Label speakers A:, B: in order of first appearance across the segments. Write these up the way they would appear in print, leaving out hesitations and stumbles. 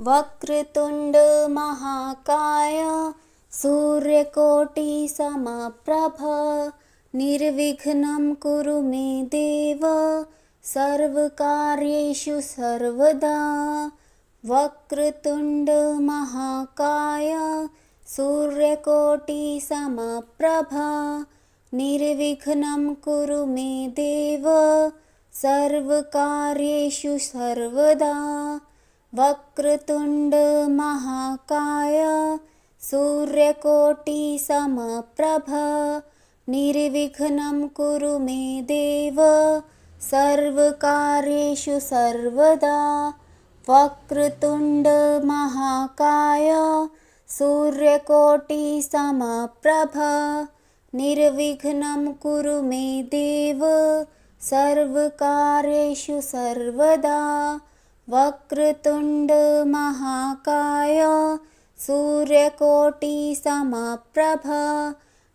A: वक्रतुण्ड महाकाय सूर्यकोटि समप्रभ निर्विघ्नं कुरु मे देव सर्वकार्येषु सर्वदा। वक्रतुण्ड महाकाय सूर्यकोटि समप्रभ निर्विघ्नं कुरु मे देव सर्वकार्येषु सर्वदा। वक्रतुण्ड महाकाय सूर्यकोटि समप्रभ निर्विघ्नं कुरु मे देव सर्वकार्येषु सर्वदा। वक्रतुण्ड महाकाय सूर्यकोटि समप्रभ निर्विघ्नं कुरु मे देव सर्वकार्येषु सर्वदा। वक्रतुण्ड महाकाय सूर्यकोटि समप्रभ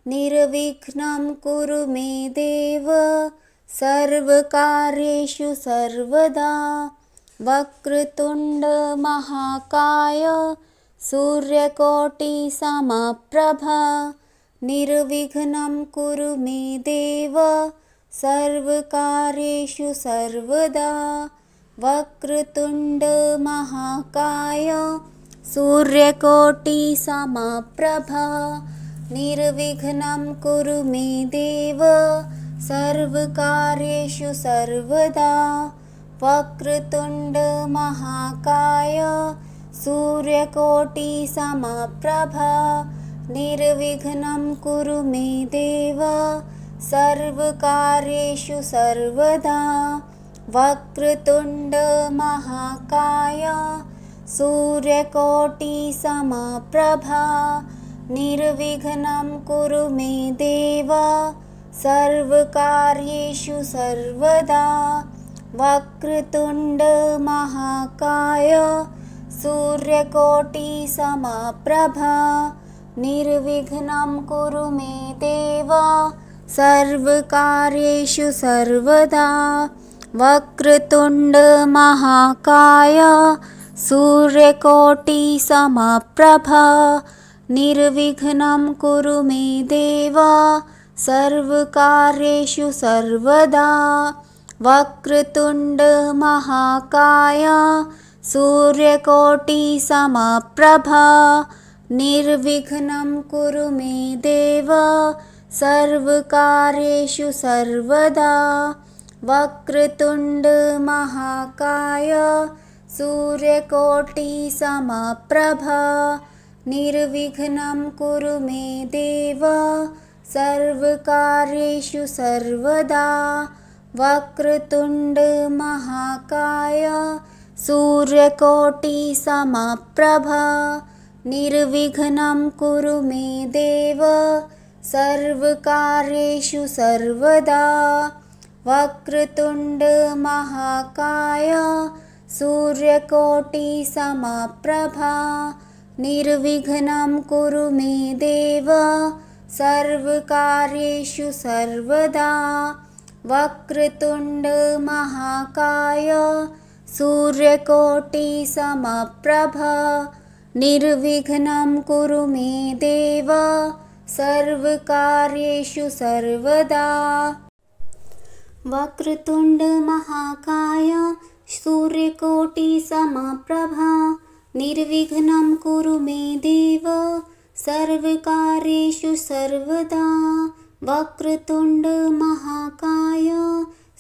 A: निर्विघ्नं कुरु मे देव सर्वकार्येषु सर्वदा। वक्रतुण्ड महाकाय सूर्यकोटि समप्रभ निर्विघ्नं कुरु मे देव सर्वकार्येषु सर्वदा। वक्रतुण्ड महाकाय सूर्यकोटि समप्रभ निर्विघ्नं कुरु मे देव सर्वकार्येषु सर्वदा। वक्रतुण्ड महाकाय सूर्यकोटि समप्रभ निर्विघ्नं कुरु मे देव सर्वकार्येषु सर्वदा। वक्रतुण्ड महाकाय सूर्यकोटि समप्रभ निर्विघ्नं कुरु मे देव सर्वकार्येषु सर्वदा। वक्रतुण्ड महाकाय सूर्यकोटि समप्रभ निर्विघ्नं कुरु मे देव सर्वकार्येषु सर्वदा। वक्रतुण्ड महाकाय सूर्यकोटि समप्रभ निर्विघ्नं कुरु मे देव सर्वकार्येषु सर्वदा। वक्रतुण्ड महाकाय सूर्यकोटि समप्रभ निर्विघ्नं कुरु मे देव सर्वकार्येषु सर्वदा। वक्रतुण्ड महाकाय सूर्यकोटि समप्रभ निर्विघ्नं कुरु मे देव सर्वकार्येषु सर्वदा। वक्रतुण्ड महाकाय सूर्यकोटि समप्रभ निर्विघ्नं कुरु मे देव सर्वकार्येषु सर्वदा। वक्रतुण्ड महाकाय सूर्यकोटि समप्रभ निर्विघ्नं कुरु मे देव सर्वकार्येषु सर्वदा। वक्रतुण्ड महाकाय सूर्यकोटि समप्रभ निर्विघ्नं कुरु मे देव सर्वकार्येषु सर्वदा। वक्रतुण्ड महाकाय सूर्यकोटि समप्रभ निर्विघ्नं कुरु मे देव सर्वकार्येषु सर्वदा। वक्रतुण्ड महाकाय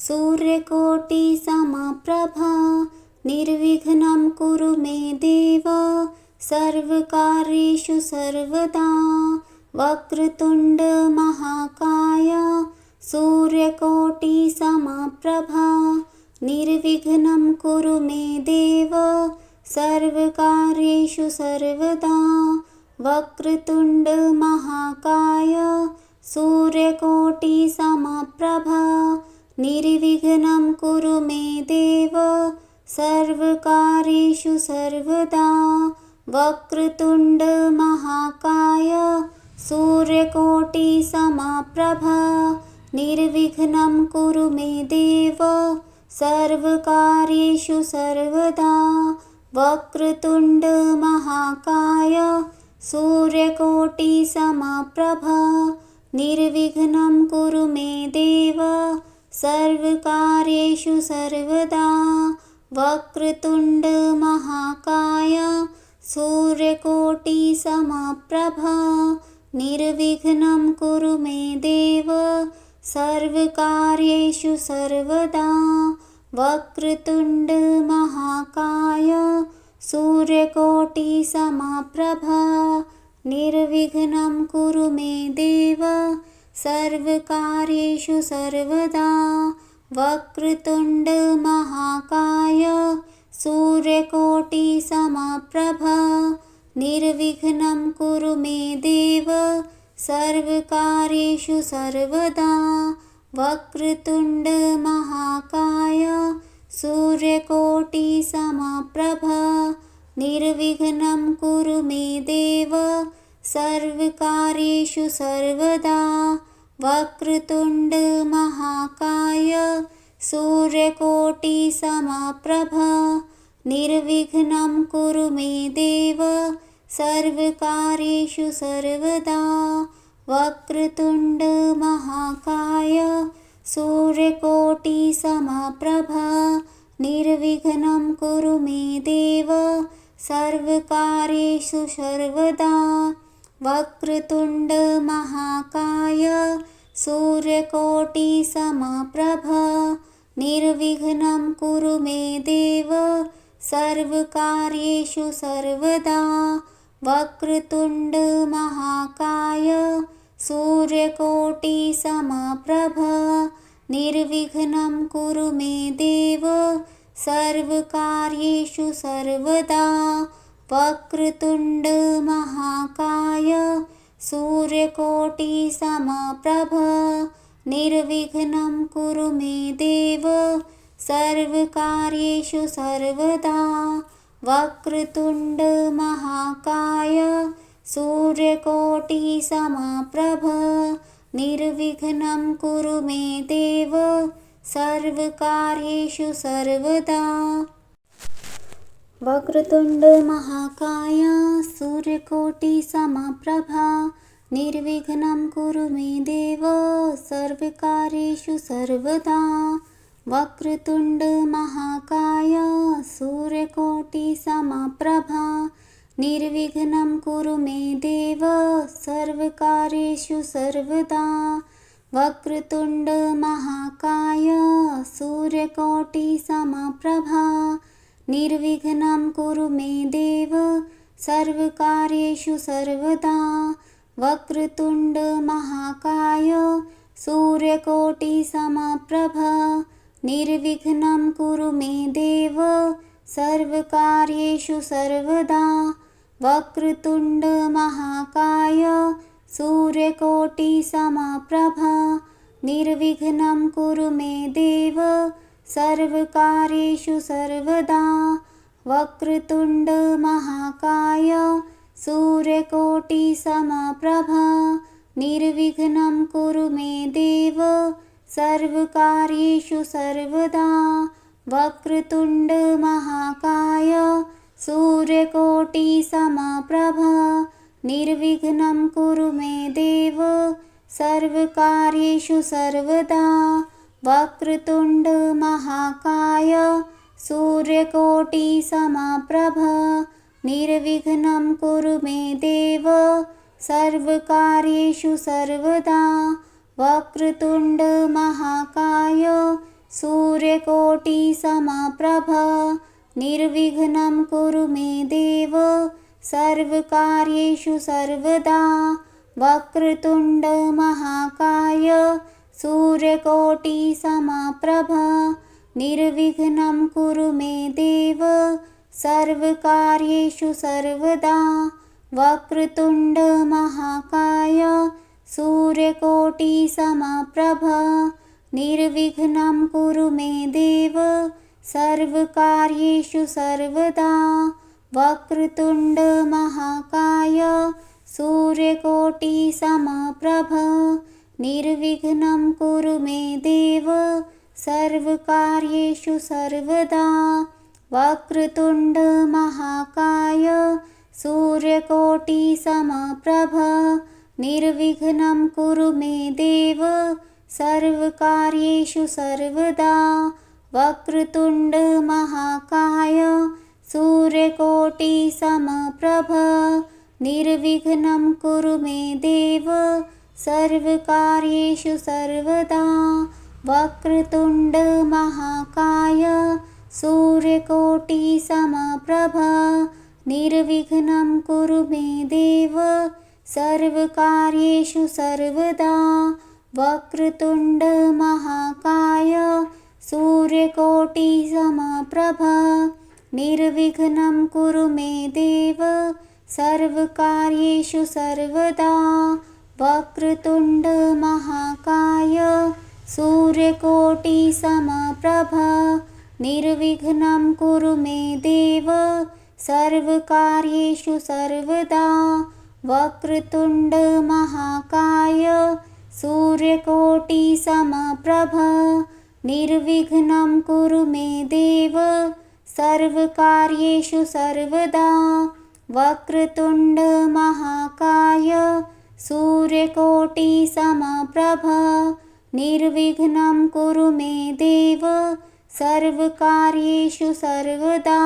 A: सूर्यकोटि समप्रभ निर्विघ्नं कुरु मे देव सर्वकार्येषु सर्वदा। वक्रतुण्ड महाकाय सूर्यकोटि समप्रभ निर्विघ्नं कुरु मे देव सर्वकार्येषु सर्वदा। वक्रतुण्ड महाकाय सूर्यकोटि समप्रभ निर्विघ्नं कुरु मे देव सर्वकार्येषु सर्वदा। वक्रतुण्ड महाकाय सूर्यकोटि समप्रभ निर्विघ्नं कुरु मे देव सर्वकार्येषु सर्वदा। वक्रतुण्ड महाकाय सूर्यकोटिसमप्रभ निर्विघ्नं कुरु मे देव सर्वकार्येषु सर्वदा। वक्रतुण्ड महाकाय सूर्यकोटिसमप्रभ निर्विघ्नं कुरु मे देव सर्वकार्येषु सर्वदा। वक्रतुण्ड महाकाय सूर्यकोटिसमप्रभ निर्विघ्नं कुरु मे देव सर्वकार्येषु सर्वदा। वक्रतुण्ड महाकाय सूर्यकोटिसमप्रभ निर्विघ्नं कुरु मे देव सर्वकार्येषु सर्वदा। वक्रतुण्ड महाकाय सूर्यकोटिसमप्रभ निर्विघ्नं कुरु मे देव सर्वकार्येषु सर्वदा। वक्रतुण्ड महाकाय सूर्यकोटिसमप्रभ निर्विघ्नं कुरु मे देव सर्वकार्येषु सर्वदा। वक्रतुण्ड महाकाय सूर्यकोटिसमप्रभ निर्विघ्नं कुरु मे देव सर्वकार्येषु सर्वदा। वक्रतुण्ड महाकाय सूर्यकोटिसमप्रभ निर्विघ्नं कुरु मे देव सर्वकार्येषु सर्वदा। वक्रतुण्ड महाकाय सूर्यकोटिसमप्रभ निर्विघ्नं कुरु मे देव सर्वकार्येषु सर्वदा। वक्रतुण्ड महाकाय सूर्यकोटिसमप्रभ निर्विघ्नं कुरु मे देव सर्वकार्येषु सर्वदा। वक्रतुण्ड महाकाय सूर्यकोटिसमप्रभ निर्विघ्नं कुरु मे देव सर्वकार्येषु सर्वदा। वक्रतुण्ड महाकाय सूर्यकोटिसमप्रभ निर्विघ्नं कुरु मे देव सर्वकार्येषु सर्वदा। वक्रतुण्ड महाकाय सूर्यकोटिसमप्रभ निर्विघ्नं कुरु मे देव सर्वकार्येषु सर्वदा। वक्रतुण्ड महाकाय सूर्यकोटिसमप्रभ निर्विघ्नं कुरु मे देव सर्वकार्येषु सर्वदा। वक्रतुण्ड महाकाय सूर्यकोटिसमप्रभ निर्विघ्नं कुरु मे देव सर्वकार्येषु सर्वदा। वक्रतुण्ड महाकाय सूर्यकोटिसमप्रभ निर्विघ्नं कुरु मे देव सर्वकार्येषु सर्वदा। वक्रतुण्ड महाकाय सूर्यकोटिसमप्रभ निर्विघ्नं कुरु मे देव सर्वकार्येषु सर्वदा। वक्रतुण्ड महाकाय सूर्यकोटिसमप्रभ निर्विघ्नं कुरु मे देव सर्वकार्येषु सर्वदा। वक्रतुण्ड महाकाय सूर्यकोटिसमप्रभ निर्विघ्नं कुरु मे देव सर्वकार्येषु सर्वदा। वक्रतुण्ड महाकाय सूर्यकोटिसमप्रभ निर्विघ्नं कुरु मे देव सर्वकार्येषु सर्वदा। वक्रतुण्ड महाकाय सूर्यकोटिसमप्रभ निर्विघ्नं कुरु मे देव सर्वकार्येषु सर्वदा। वक्रतुण्ड महाकाय सूर्यकोटिसमप्रभ निर्विघ्नं कुरु मे देव सर्वकार्येषु सर्वदा। वक्रतुण्ड महाकाय सूर्यकोटिसमप्रभ निर्विघ्नं कुरु मे देव सर्वकार्येषु सर्वदा। वक्रतुण्ड महाकाय सूर्यकोटिसमप्रभ निर्विघ्नं कुरु मे देव सर्वकार्येषु सर्वदा। वक्रतुण्ड महाकाय सूर्यकोटिसमप्रभ निर्विघ्नं कुरु मे देव सर्वकार्येषु सर्वदा। वक्रतुण्ड महाकाय सूर्यकोटिसमप्रभ निर्विघ्नं कुरु मे देव सर्वकार्येषु सर्वदा। वक्रतुण्ड महाकाय सूर्यकोटिसमप्रभ निर्विघ्नं कुरु मे देव सर्वकार्येषु सर्वदा। वक्रतुण्ड महाकाय सूर्यकोटिसमप्रभ निर्विघ्नं कुरु मे देव सर्वकार्येषु सर्वदा। वक्रतुण्ड महाकाय सूर्यकोटिसमप्रभ निर्विघ्नं कुरु मे देव सर्वकार्येषु सर्वदा। वक्रतुण्ड महाकाय सूर्यकोटिसमप्रभ निर्विघ्नं कुरु मे देव सर्वकार्येषु सर्वदा।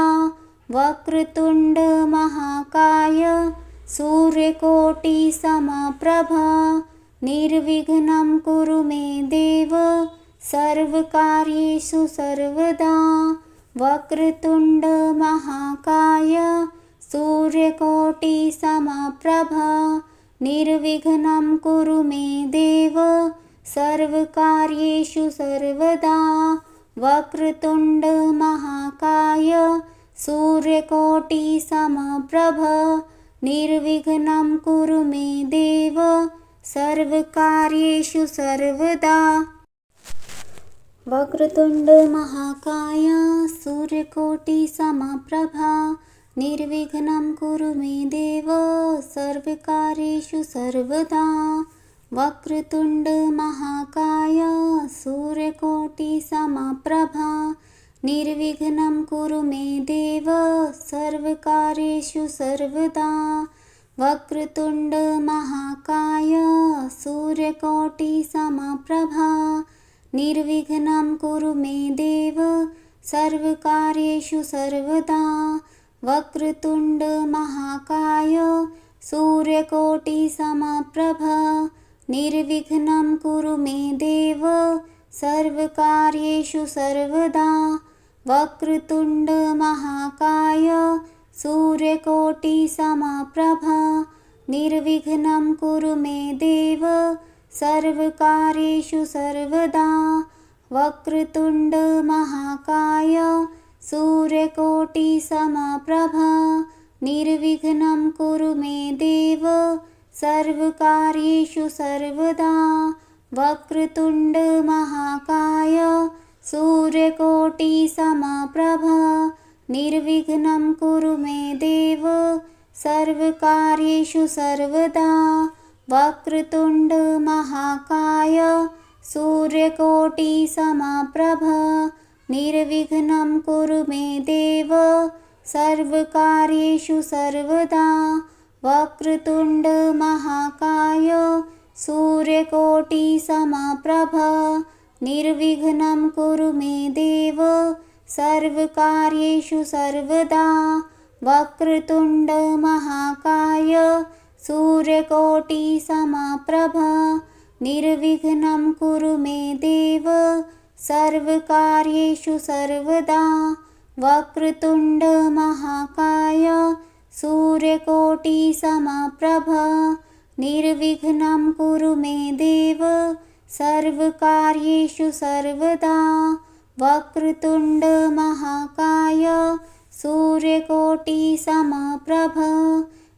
A: वक्रतुण्ड महाकाय सूर्यकोटिसमप्रभ निर्विघ्नं कुरु मे देव सर्वकार्येषु सर्वदा। वक्रतुण्ड महाकाय सूर्यकोटिसमप्रभ निर्विघ्नं कुरु मे देव सर्वकार्येषु सर्वदा। वक्रतुण्ड महाकाय सूर्यकोटिसमप्रभ निर्विघ्नं कुरु मे देव सर्वकार्येषु सर्वदा। वक्रतुण्ड महाकाय सूर्यकोटिसमप्रभ निर्विघ्नं कुरु मे देव सर्वकार्येषु सर्वदा। वक्रतुण्ड महाकाय सूर्यकोटिसमप्रभ निर्विघ्नं कुरु मे देव सर्वकार्येषु सर्वदा। वक्रतुण्ड महाकाय सूर्यकोटिसमप्रभ निर्विघ्नं कुरु मे देव सर्वकार्येषु सर्वदा। वक्रतुण्ड महाकाय सूर्यकोटिसमप्रभ निर्विघ्नं कुरु मे देव सर्वकार्येषु सर्वदा। वक्रतुण्ड महाकाय सूर्यकोटिसमप्रभ निर्विघ्नं कुरु मे देव सर्वकार्येषु सर्वदा। वक्रतुण्ड महाकाय सूर्यकोटिसमप्रभ निर्विघ्नं कुरु मे देव सर्वकार्येषु सर्वदा। वक्रतुण्ड महाकाय सूर्यकोटिसमप्रभ निर्विघ्नं कुरु मे देव सर्वकार्येषु सर्वदा। वक्रतुण्ड महाकाय सूर्यकोटिसमप्रभ निर्विघ्नं कुरु मे देव सर्वकार्येषु सर्वदा। वक्रतुण्ड महाकाय सूर्यकोटिसमप्रभ निर्विघ्नं कुरु मे देव सर्वकार्येषु सर्वदा। वक्रतुण्ड महाकाय सूर्यकोटिसमप्रभ निर्विघ्नं कुरु मे देव सर्वकार्येषु सर्वदा। वक्रतुण्ड महाकाय सूर्यकोटिसमप्रभ निर्विघ्नं कुरु मे देव सर्वकार्येषु सर्वदा। वक्रतुण्ड महाकाय सूर्यकोटिसमप्रभ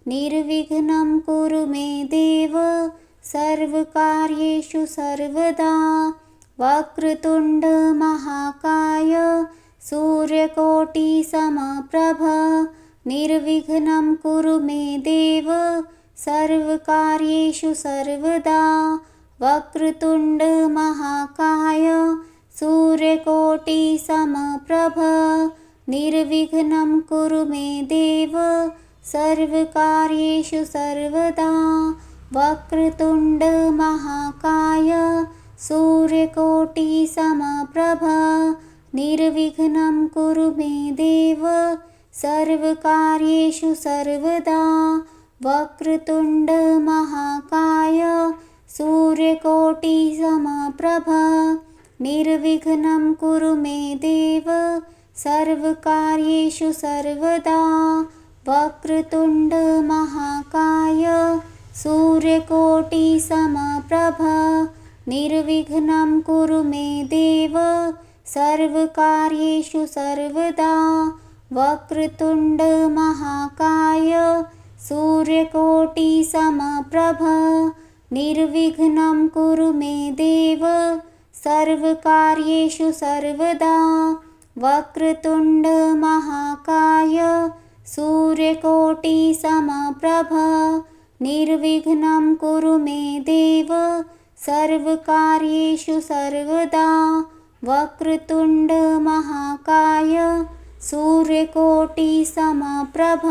A: निर्विघ्नं कुरु मे देव सर्वकार्येषु सर्वदा। वक्रतुण्ड महाकाय सूर्यकोटिसमप्रभ निर्विघ्नं कुरु मे देव सर्वकार्येषु सर्वदा। वक्रतुण्ड महाकाय सूर्यकोटिसमप्रभ निर्विघ्नं कुरु मे देव सर्वकार्येषु सर्वदा। वक्रतुण्ड महाकाय सूर्यकोटिसमप्रभ निर्विघ्नं कुरु मे देव सर्वकार्येषु सर्वदा। वक्रतुण्ड महाकाय सूर्यकोटिसमप्रभ निर्विघ्नं कुरु मे देव सर्वकार्येषु सर्वदा। वक्रतुण्ड महाकाय सूर्यकोटिसमप्रभ निर्विघ्नं कुरु मे देव सर्वकार्येषु सर्वदा। वक्रतुण्ड महाकाय सूर्यकोटिसमप्रभ निर्विघ्नं कुरु मे देव सर्वकार्येषु सर्वदा। वक्रतुण्ड महाकाय सूर्यकोटिसमप्रभ निर्विघ्नं कुरु मे देव सर्वकार्येषु सर्वदा। वक्रतुण्ड महाकाय सूर्यकोटिसमप्रभ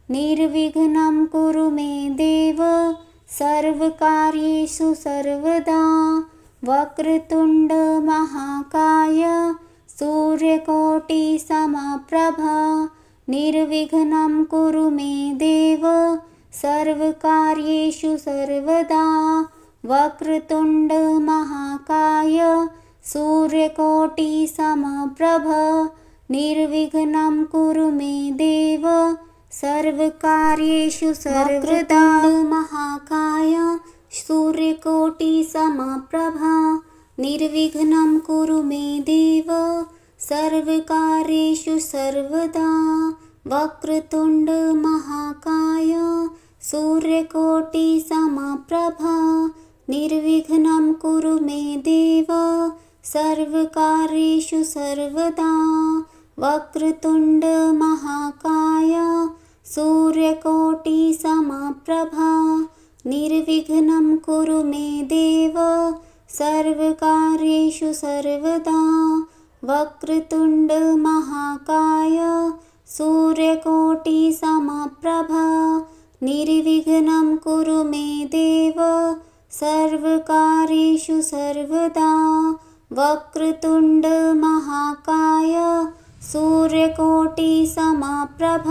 A: निर्विघ्नं कुरु मे देव सर्वकार्येषु सर्वदा। वक्रतुण्ड महाकाय सूर्यकोटिसमप्रभ निर्विघ्नं कुरु मे देव सर्वकार्येषु सर्वदा। वक्रतुण्ड महाकाय सूर्यकोटिसमप्रभ निर्विघ्नं कुरु मे देव सर्वकार्येषु सर्वदा। महाकाय सूर्यकोटिसमप्रभ निर्विघ्नं कुरु मे देव सर्वकार्येषु सर्वदा। वक्रतुण्ड महाकाय सूर्यकोटिसमप्रभ निर्विघ्नं कुरु मे देव सर्वकार्येषु सर्वदा। वक्रतुण्ड महाकाय सूर्यकोटिसमप्रभ निर्विघ्नं कुरु मे देव सर्वकार्येषु सर्वदा। वक्रतुण्ड महाकाय सूर्यकोटिसमप्रभ निर्विघ्नं कुरु मे देव सर्वकार्येषु सर्वदा। वक्रतुण्ड महाकाय सूर्यकोटिसमप्रभ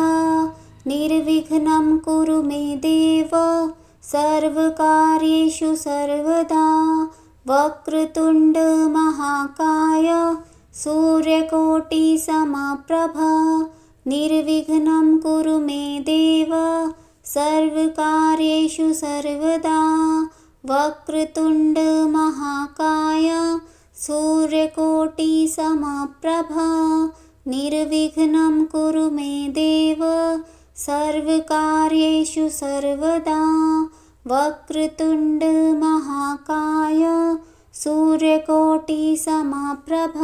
A: निर्विघ्नं कुरु मे देव सर्वकार्येषु सर्वदा। वक्रतुण्ड महाकाय सूर्यकोटिसमप्रभ निर्विघ्नं कुरु मे देव सर्वकार्येषु सर्वदा। वक्रतुण्ड महाकाय सूर्यकोटिसमप्रभ निर्विघ्नं कुरु मे देव सर्वकार्येषु सर्वदा। वक्रतुण्ड महाकाय सूर्यकोटिसमप्रभ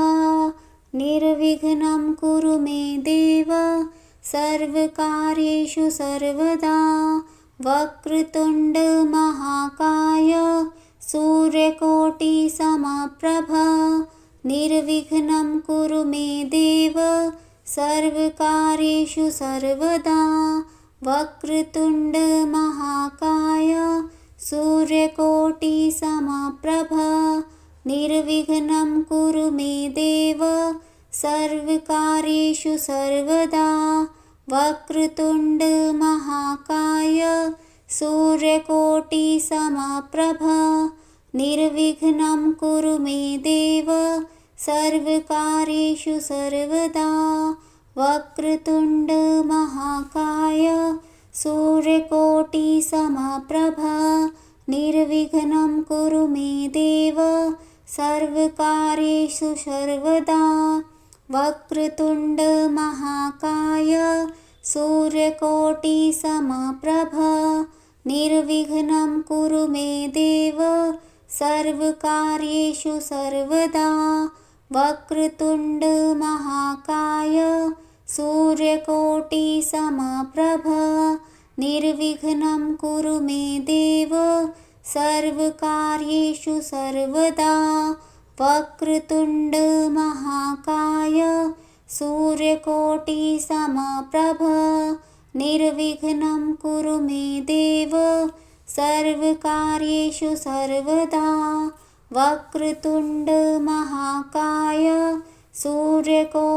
A: निर्विघ्नं कुरु मे देव सर्वकार्येषु सर्वदा। वक्रतुण्ड महाकाय सूर्यकोटिसमप्रभ निर्विघ्नं कुरु मे देव सर्वकार्येषु सर्वदा। वक्रतुण्ड महाकाय सूर्यकोटिसमप्रभ निर्विघ्नं कुरु मे देव सर्वकार्येषु सर्वदा। वक्रतुण्ड महाकाय सूर्यकोटिसमप्रभ निर्विघ्नं कुरु मे देव सर्वकार्येषु सर्वदा। वक्रतुण्ड महाकाय सूर्यकोटिसमप्रभ निर्विघ्नं कुरु मे देव सर्वकार्येषु सर्वदा। वक्रतुण्ड महाकाय सूर्यकोटिसमप्रभ निर्विघ्नं कुरु मे देव सर्वकार्येषु सर्वदा। वक्रतुण्ड महाकाय सूर्यकोटिसमप्रभ निर्विघ्नं कुरु मे देव सर्वकार्येषु सर्वदा। वक्रतुण्ड महाकाय सूर्यकोटिसमप्रभ निर्विघ्नं कुरु मे देव सर्वकार्येषु सर्वदा वक्रतुण्ड महाकाय सूर्यकोटिसमप्रभ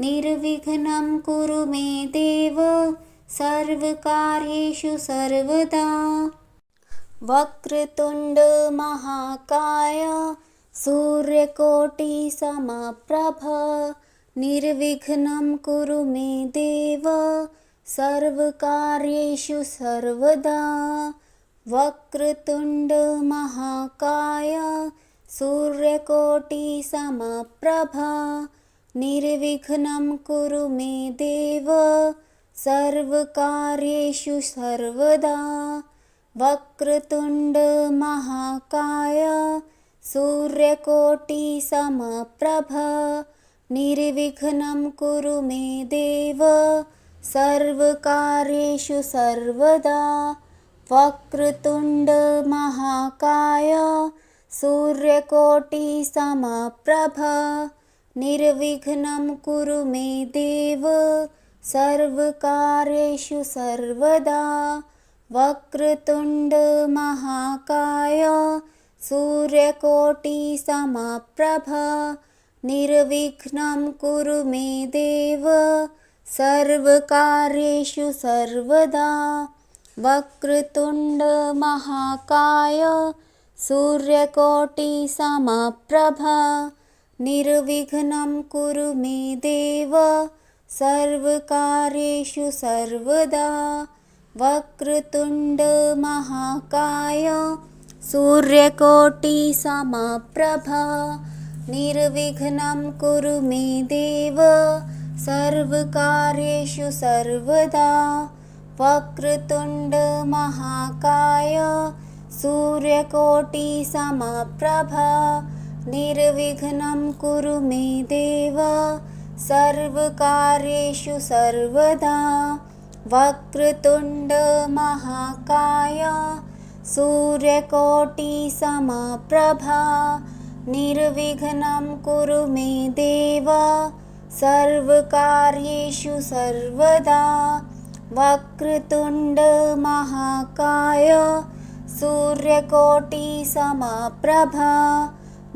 A: निर्विघ्नं कुरु मे देव सर्वकार्येषु सर्वदा वक्रतुण्ड महाकाय सूर्यकोटिसमप्रभ निर्विघ्नं कुरु मे देव सर्वकार्येषु सर्वदा वक्रतुण्ड महाकाय सूर्यकोटिसमप्रभ निर्विघ्नं कुरु मे देव सर्वकार्येषु सर्वदा वक्रतुण्ड महाकाय सूर्यकोटिसमप्रभ निर्विघ्नं कुरु मे देव सर्वकार्येषु सर्वदा वक्रतुण्ड महाकाय सूर्यकोटिसमप्रभ निर्विघ्नं कुरु मे देव सर्वकार्येषु सर्वदा वक्रतुण्ड महाकाय सूर्यकोटिसमप्रभ निर्विघ्नं कुरु मे देव सर्वकार्येषु सर्वदा वक्रतुण्ड महाकाय सूर्यकोटिसमप्रभ निर्विघ्नं कुरु मे देव सर्वकार्येषु सर्वदा वक्रतुण्ड महाकाय सूर्यकोटिसमप्रभ निर्विघ्नं कुरु मे देव सर्वकार्येषु सर्वदा वक्रतुण्ड महाकाय सूर्यकोटिसमप्रभ निर्विघ्नं कुरु मे देव सर्वकार्येषु सर्वदा वक्रतुण्ड महाकाय सूर्यकोटिसमप्रभ निर्विघ्नं कुरु मे देव सर्वकार्येषु सर्वदा वक्रतुण्ड महाकाय सूर्यकोटिसमप्रभ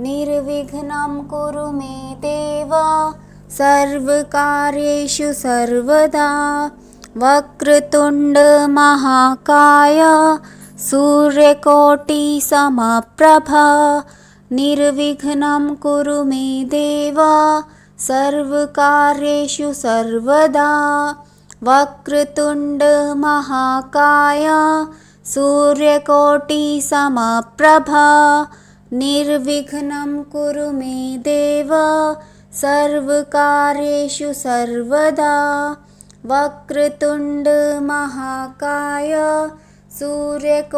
A: निर्विघ्नं कुरु मे देव सर्वकार्येषु सर्वदा वक्रतुण्ड महाकाय सूर्यकोटिसमप्रभ निर्विघ्नं कुरु मे देव सर्वकार्येषु सर्वदा वक्रतुण्ड महाकाय सूर्यकोटिसमप्रभ निर्विघ्नं कुरु मे देव सर्वकार्येषु सर्वदा वक्रतुण्ड महाकाय सूर्यकोटिसमप्रभ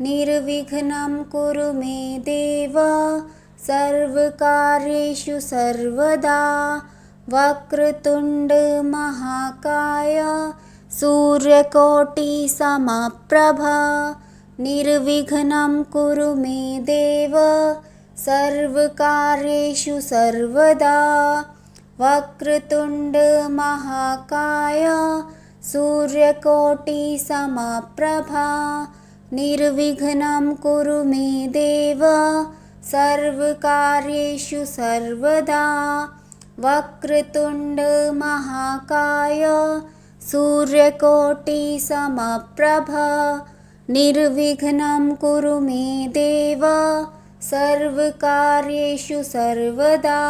A: निर्विघ्नं कुरु मे देव सर्वकार्येषु सर्वदा वक्रतुण्ड महाकाय सूर्यकोटिसमप्रभ निर्विघ्नं कुरु मे देव सर्वकार्येषु सर्वदा वक्रतुण्ड महाकाय सूर्यकोटिसमप्रभ निर्विघ्नं कुरु मे देव सर्वकार्येषु सर्वदा वक्रतुण्ड महाकाय सूर्यकोटिसमप्रभ निर्विघ्नं कुरु मे देव सर्वकार्येषु सर्वदा।